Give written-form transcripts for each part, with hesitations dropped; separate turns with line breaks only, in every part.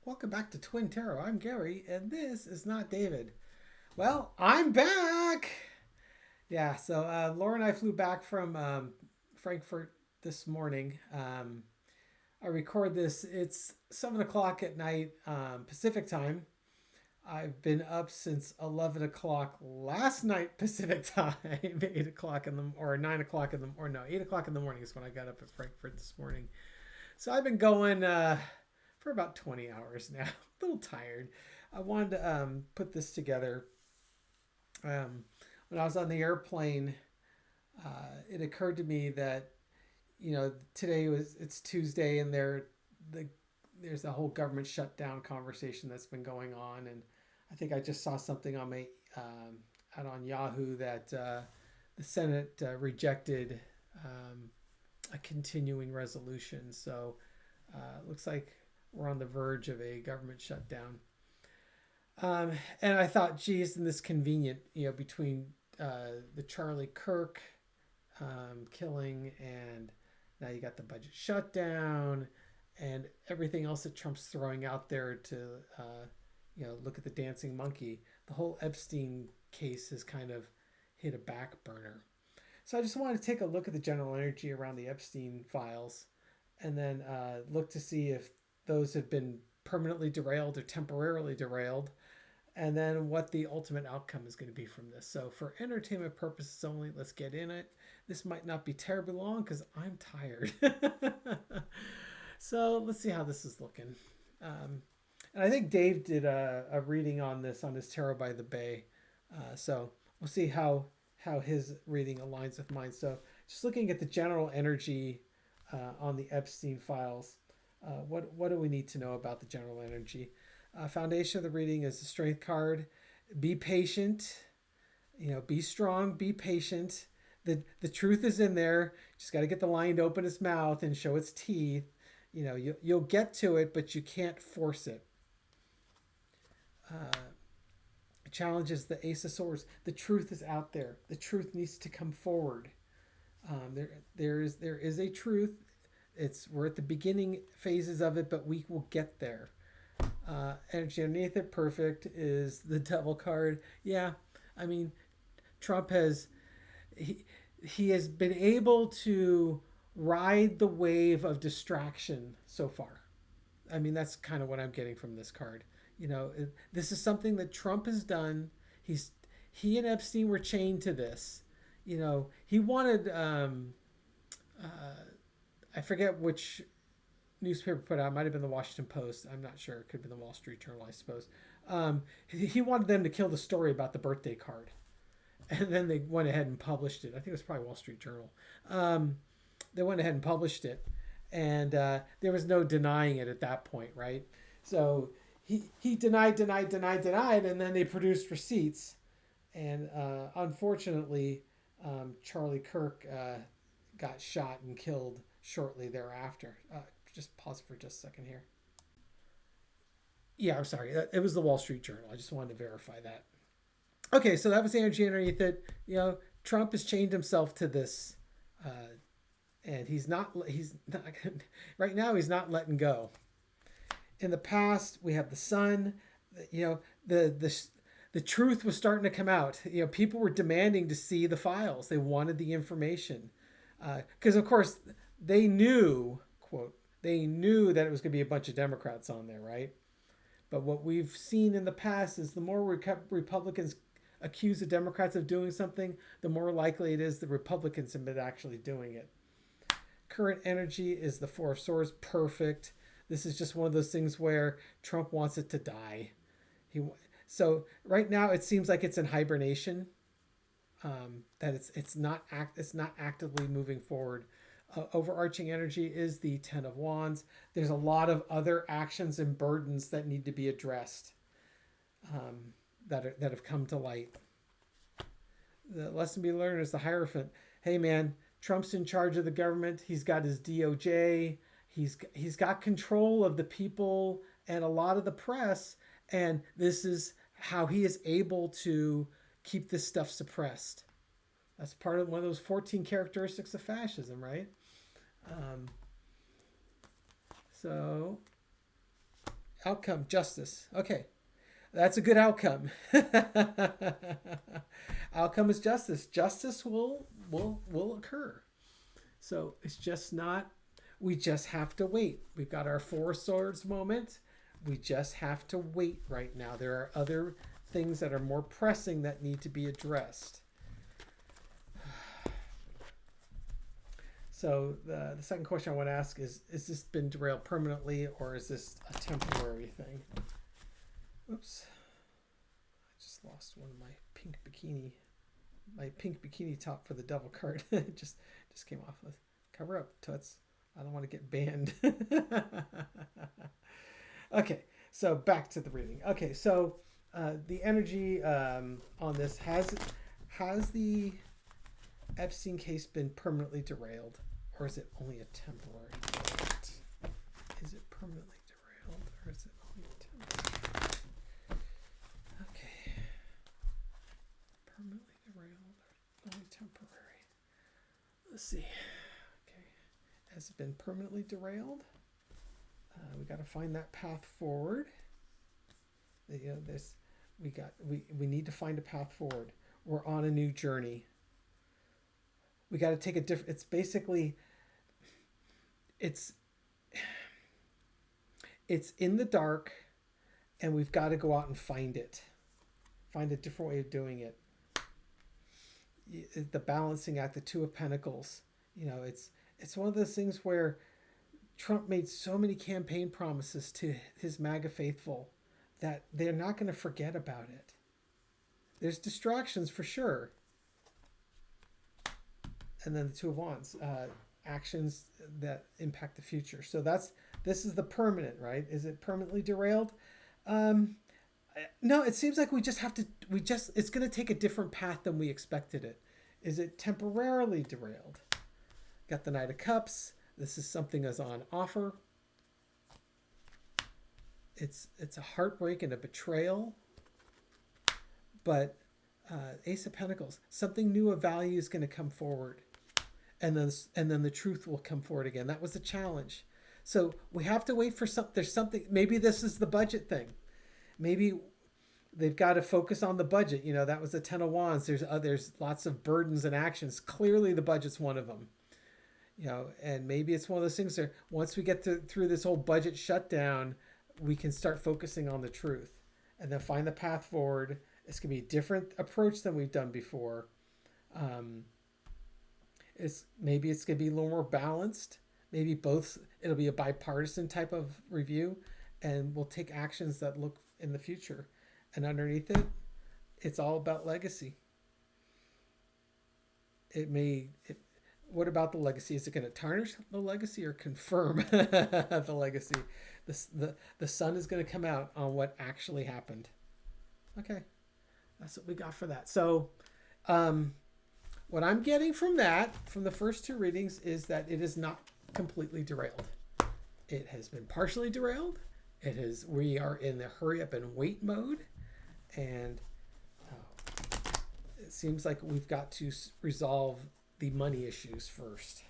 Welcome back to Twin Tarot. I'm Gary, and this is not David. Well, I'm back! Yeah, so Laura and I flew back from Frankfurt this morning. I record this, it's 7 o'clock at night Pacific time. I've been up since 11 o'clock last night Pacific time, 8 o'clock in the, or 9 o'clock in the, or no, 8 o'clock in the morning is when I got up at Frankfurt this morning. So I've been going for about 20 hours now. A little tired. I wanted to put this together. When I was on the airplane, it occurred to me that it's Tuesday and there's a whole government shutdown conversation that's been going on, and I think I just saw something on my out on Yahoo that the Senate rejected a continuing resolution. So it looks like we're on the verge of a government shutdown. And I thought, geez, isn't this convenient, between the Charlie Kirk killing, and now you got the budget shutdown and everything else that Trump's throwing out there to, look at the dancing monkey. The whole Epstein case has kind of hit a back burner. So I just wanted to take a look at the general energy around the Epstein files, and then look to see if those have been permanently derailed or temporarily derailed, and then what the ultimate outcome is going to be from this. So for entertainment purposes only, let's get in it. This might not be terribly long because I'm tired. So let's see how this is looking. And I think Dave did a reading on this on his Tarot by the Bay. So we'll see how his reading aligns with mine. So just looking at the general energy on the Epstein files. What do we need to know about the general energy? Foundation of the reading is the Strength card. Be patient. Be strong. Be patient. The truth is in there. Just got to get the lion to open its mouth and show its teeth. You'll get to it, but you can't force it. Challenge is the Ace of Swords. The truth is out there. The truth needs to come forward. There is a truth. We're at the beginning phases of it, but we will get there. Energy underneath it, perfect, is the Devil card. Yeah, I mean, Trump has he has been able to ride the wave of distraction so far. I mean, that's kind of what I'm getting from this card. This is something that Trump has done. He and Epstein were chained to this. He wanted. I forget which newspaper put out. It might have been the Washington Post. I'm not sure. It could have been the Wall Street Journal, I suppose. He wanted them to kill the story about the birthday card. And then they went ahead and published it. I think it was probably Wall Street Journal. They went ahead and published it. And there was no denying it at that point, right? So he denied, and then they produced receipts. And unfortunately, Charlie Kirk got shot and killed shortly thereafter. Just pause for just a second here. Yeah, I'm sorry. It was the Wall Street Journal. I just wanted to verify that. Okay, so that was the energy underneath it. Trump has chained himself to this, and he's not. Right now, he's not letting go. In the past, we have the sun. The truth was starting to come out. People were demanding to see the files. They wanted the information, because of course they knew, quote, they knew that it was going to be a bunch of Democrats on there, right? But what we've seen in the past is the more Republicans accuse the Democrats of doing something, the more likely it is the Republicans have been actually doing it. Current energy is the Four of Swords, perfect. This is just one of those things where Trump wants it to die. So right now it seems like it's in hibernation. That it's not actively moving forward. Overarching energy is the Ten of Wands. There's a lot of other actions and burdens that need to be addressed, that have come to light. The lesson to be learned is the Hierophant. Hey man, Trump's in charge of the government. He's got his DOJ. He's got control of the people and a lot of the press, and this is how he is able to keep this stuff suppressed. That's part of one of those 14 characteristics of fascism, right? So Outcome, justice. Okay, that's a good outcome. Outcome is justice. Justice will occur. So it's just not. We just have to wait. We've got our four swords moment. We just have to wait right now. There are other things that are more pressing that need to be addressed. So the second question I want to ask is this been derailed permanently, or is this a temporary thing? Oops. I just lost one of my pink bikini top for the devil card. It just came off. Cover up, Toots. I don't want to get banned. Okay, so back to the reading. Okay, so the energy on this has the Epstein case been permanently derailed, or is it only a temporary derailment? Is it permanently derailed, or is it only a temporary? Okay, permanently derailed, or only temporary? Let's see. Okay, has it been permanently derailed? We got to find that path forward. You know, we need to find a path forward. We're on a new journey. We got to take a different. It's basically, it's in the dark, and we've got to go out and find it. Find a different way of doing it. The balancing act, the Two of Pentacles. You know, it's one of those things where Trump made so many campaign promises to his MAGA faithful that they're not going to forget about it. There's distractions for sure. And then the Two of Wands, actions that impact the future. So this is the permanent, right? Is it permanently derailed? No, it seems like it's going to take a different path than we expected it. Is it temporarily derailed? Got the Knight of Cups. This is something that's on offer. It's a heartbreak and a betrayal. But Ace of Pentacles, something new of value is going to come forward. And then the truth will come forward again. That was a challenge. So we have to wait for something. There's something. Maybe this is the budget thing. Maybe they've got to focus on the budget. You know, that was the Ten of Wands. There's lots of burdens and actions. Clearly the budget's one of them. You know, and maybe it's one of those things where once we get through this whole budget shutdown, we can start focusing on the truth and then find the path forward. It's going to be a different approach than we've done before. Maybe it's going to be a little more balanced. Maybe both, it'll be a bipartisan type of review, and we'll take actions that look in the future. And underneath it, it's all about legacy. What about the legacy? Is it going to tarnish the legacy or confirm the legacy? The sun is going to come out on what actually happened. Okay, that's what we got for that. So what I'm getting from the first two readings, is that it is not completely derailed. It has been partially derailed. We are in the hurry up and wait mode. And it seems like we've got to resolve the money issues first.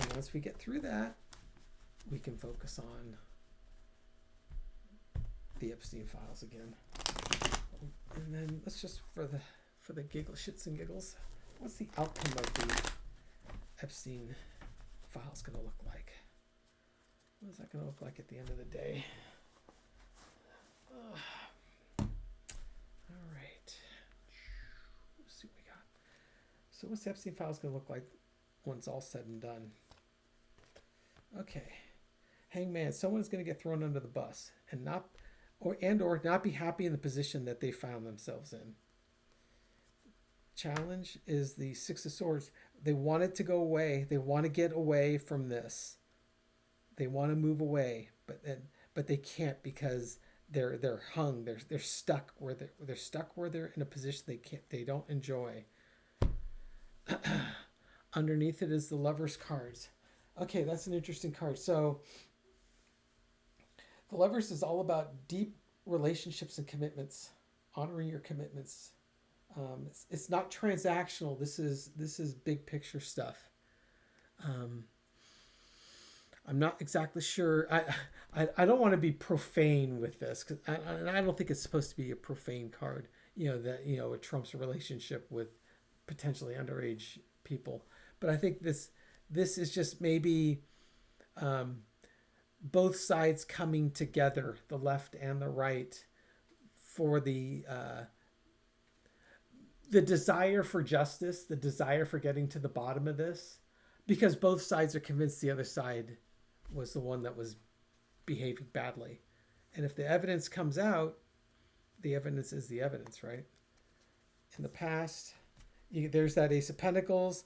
And once we get through that, we can focus on the Epstein files again. And then let's just, for the shits and giggles, what's the outcome of the Epstein files going to look like? What is that going to look like at the end of the day? All right. Let's see what we got. So what's the Epstein files going to look like once all said and done? Okay. Hangman, someone's going to get thrown under the bus and not be happy in the position that they found themselves in. Challenge is the Six of Swords. They want it to go away. They want to get away from this. They want to move away, but they can't because they're hung. They're stuck where they're in a position they don't enjoy. Underneath it is the Lover's cards. Okay, that's an interesting card. So the Lovers is all about deep relationships and commitments, honoring your commitments. It's not transactional. This is big picture stuff. I'm not exactly sure. I don't want to be profane with this because I don't think it's supposed to be a profane card. That it trumps a relationship with potentially underage people. But I think this is just maybe um, both sides coming together, the left and the right, for the desire for justice, the desire for getting to the bottom of this, because both sides are convinced the other side was the one that was behaving badly. And if the evidence comes out, the evidence is the evidence, right? In the past, there's that Ace of Pentacles.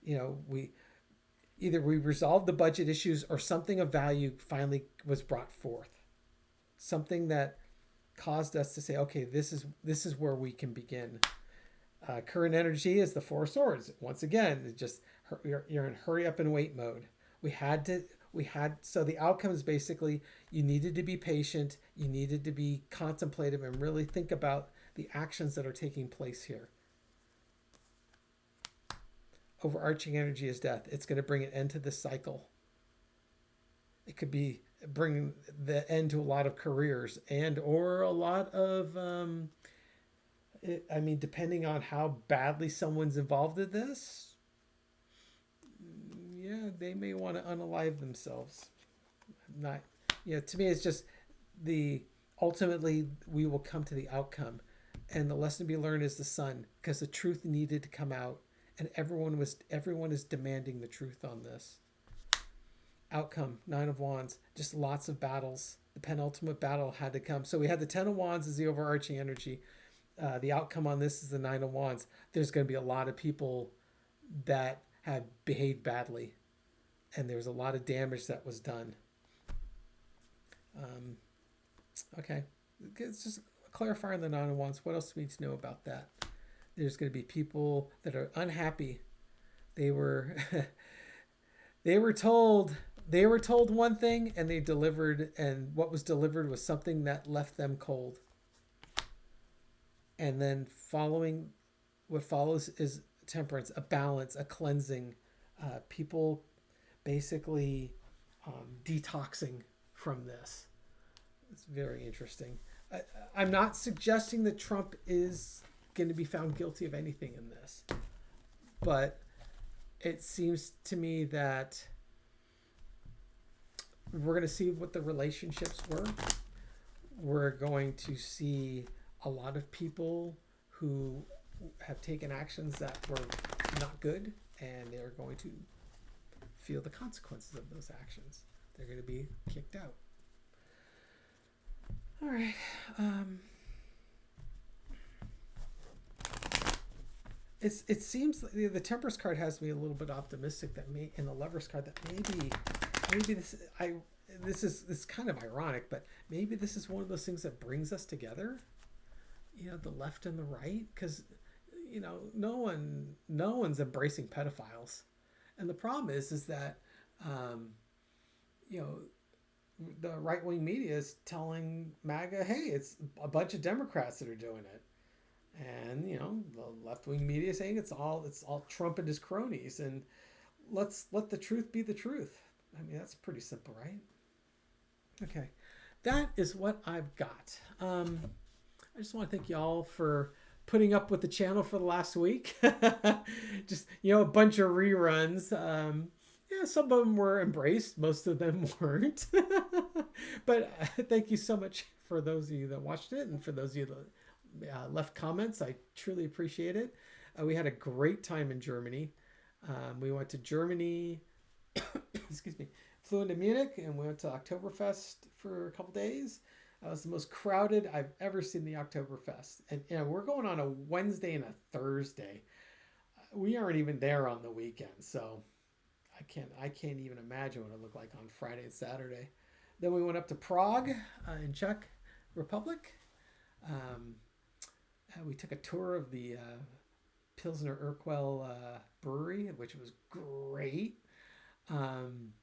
We either we resolved the budget issues or something of value finally was brought forth. Something that caused us to say, okay, this is where we can begin. Current energy is the Four of Swords. Once again, it's just you're in hurry up and wait mode. So the outcome is basically you needed to be patient, you needed to be contemplative and really think about the actions that are taking place here. Overarching energy is death. It's going to bring an end to this cycle. It could be bringing the end to a lot of careers and or a lot of depending on how badly someone's involved in this, yeah, they may want to unalive themselves. Not, to me, it's just ultimately we will come to the outcome, and the lesson to be learned is the sun, because the truth needed to come out, and everyone is demanding the truth on this. Outcome, Nine of Wands, just lots of battles. The penultimate battle had to come. So we had the Ten of Wands as the overarching energy. The outcome on this is the Nine of Wands. There's going to be a lot of people that have behaved badly, and there's a lot of damage that was done. Okay, it's just clarifying the Nine of Wands. What else do we need to know about that? There's going to be people that are unhappy. They were they were told one thing and they delivered, and what was delivered was something that left them cold. And then what follows is temperance, a balance, a cleansing, people basically detoxing from this. It's very interesting. I'm not suggesting that Trump is going to be found guilty of anything in this, but it seems to me that we're going to see what the relationships were. We're going to see a lot of people who have taken actions that were not good, and they're going to feel the consequences of those actions. They're going to be kicked out. All right. It seems like the Temperance card has me a little bit optimistic that in the Lovers card that maybe this is kind of ironic, but maybe this is one of those things that brings us together. The left and the right, because no one's embracing pedophiles, and the problem is that the right-wing media is telling MAGA, hey, it's a bunch of Democrats that are doing it, and the left-wing media is saying it's all Trump and his cronies, and let's let the truth be the truth. I mean, that's pretty simple, right? Okay, that is what I've got. I just want to thank y'all for putting up with the channel for the last week. Just, a bunch of reruns. Some of them were embraced. Most of them weren't. But thank you so much for those of you that watched it, and for those of you that left comments. I truly appreciate it. We had a great time in Germany. We went to Germany, excuse me, flew into Munich, and we went to Oktoberfest for a couple days. It was the most crowded I've ever seen the Oktoberfest. And we're going on a Wednesday and a Thursday. We aren't even there on the weekend, so I can't even imagine what it looked like on Friday and Saturday. Then we went up to Prague in Czech Republic. We took a tour of the Pilsner Urquell brewery, which was great. And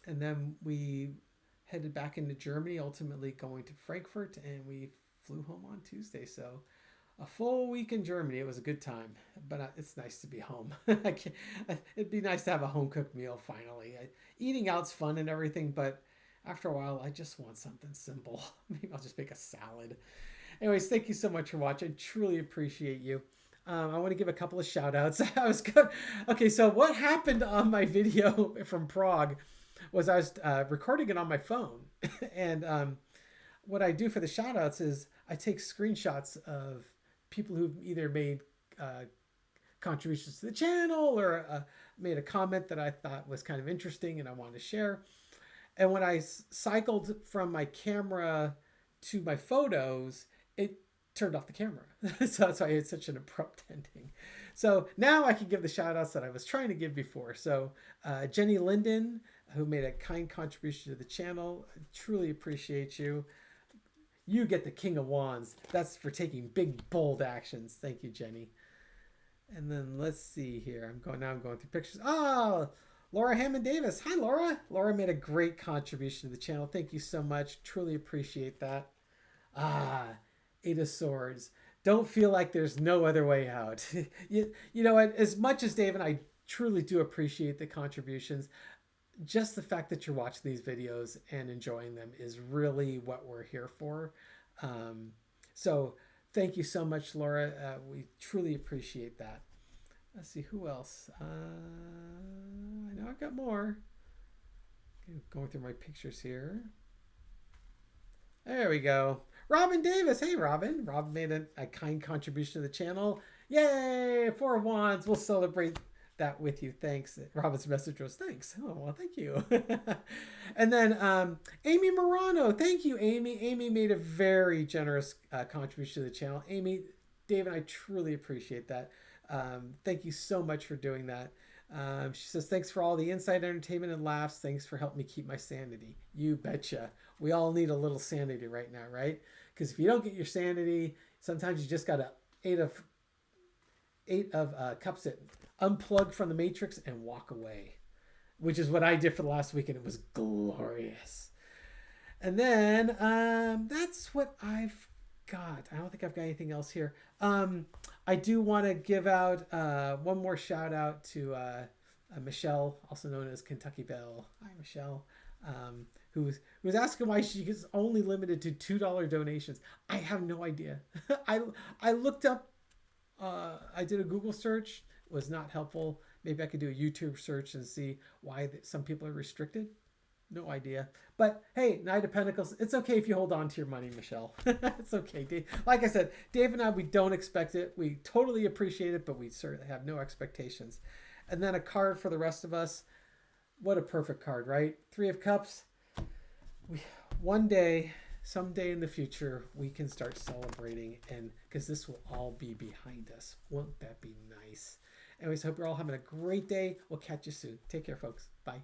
then we headed back into Germany, ultimately going to Frankfurt, and we flew home on Tuesday. So A full week in Germany. It was a good time, but it's nice to be home. It'd be nice to have a home cooked meal finally. Eating out's fun and everything, but after a while, I just want something simple. Maybe I'll just make a salad. Anyways, thank you so much for watching. Truly appreciate you. I want to give a couple of shout outs. I was good. Okay, so what happened on my video from Prague was I was recording it on my phone. And what I do for the shout outs is I take screenshots of people who've either made contributions to the channel or made a comment that I thought was kind of interesting and I wanted to share. And when I cycled from my camera to my photos, it turned off the camera. So that's why I had such an abrupt ending. So now I can give the shout outs that I was trying to give before. So Jenny Linden, who made a kind contribution to the channel, I truly appreciate you. You get the King of Wands. That's for taking big, bold actions. Thank you, Jenny. And then let's see here. I'm going through pictures. Oh, Laura Hammond Davis. Hi, Laura. Laura made a great contribution to the channel. Thank you so much. Truly appreciate that. Eight of Swords. Don't feel like there's no other way out. you know, as much as Dave and I truly do appreciate the contributions, just the fact that you're watching these videos and enjoying them is really what we're here for. So thank you so much, Laura. We truly appreciate that. Let's see, who else? I know I've got more. Going through my pictures here. There we go. Robin Davis. Hey, Robin. Robin made a kind contribution to the channel. Yay! 4 of Wands. We'll celebrate that with you. Thanks. Robin's message was thanks. Oh, well, thank you. And then Amy Morano. Thank you, Amy. Amy made a very generous contribution to the channel. Amy, Dave, and I truly appreciate that. Thank you so much for doing that. She says, thanks for all the insight, entertainment, and laughs. Thanks for helping me keep my sanity. You betcha. We all need a little sanity right now, right? Because if you don't get your sanity, sometimes you just got to eight of cups it. Unplug from the matrix and walk away, which is what I did for the last week, and it was glorious. And then that's what I've got. I don't think I've got anything else here. I do want to give out one more shout out to Michelle, also known as Kentucky Belle. Hi, Michelle. Who was asking why she is only limited to $2 donations. I have no idea. I looked up. I did a Google search. Was not helpful. Maybe I could do a YouTube search and see why some people are restricted. No idea. But hey, Knight of Pentacles, it's okay if you hold on to your money, Michelle. It's okay. Dave, like I said, Dave and I, we don't expect it. We totally appreciate it, but we certainly have no expectations. And then a card for the rest of us. What a perfect card, right? 3 of Cups. One day, someday in the future, we can start celebrating, and because this will all be behind us. Won't that be nice? Anyways, hope you're all having a great day. We'll catch you soon. Take care, folks. Bye.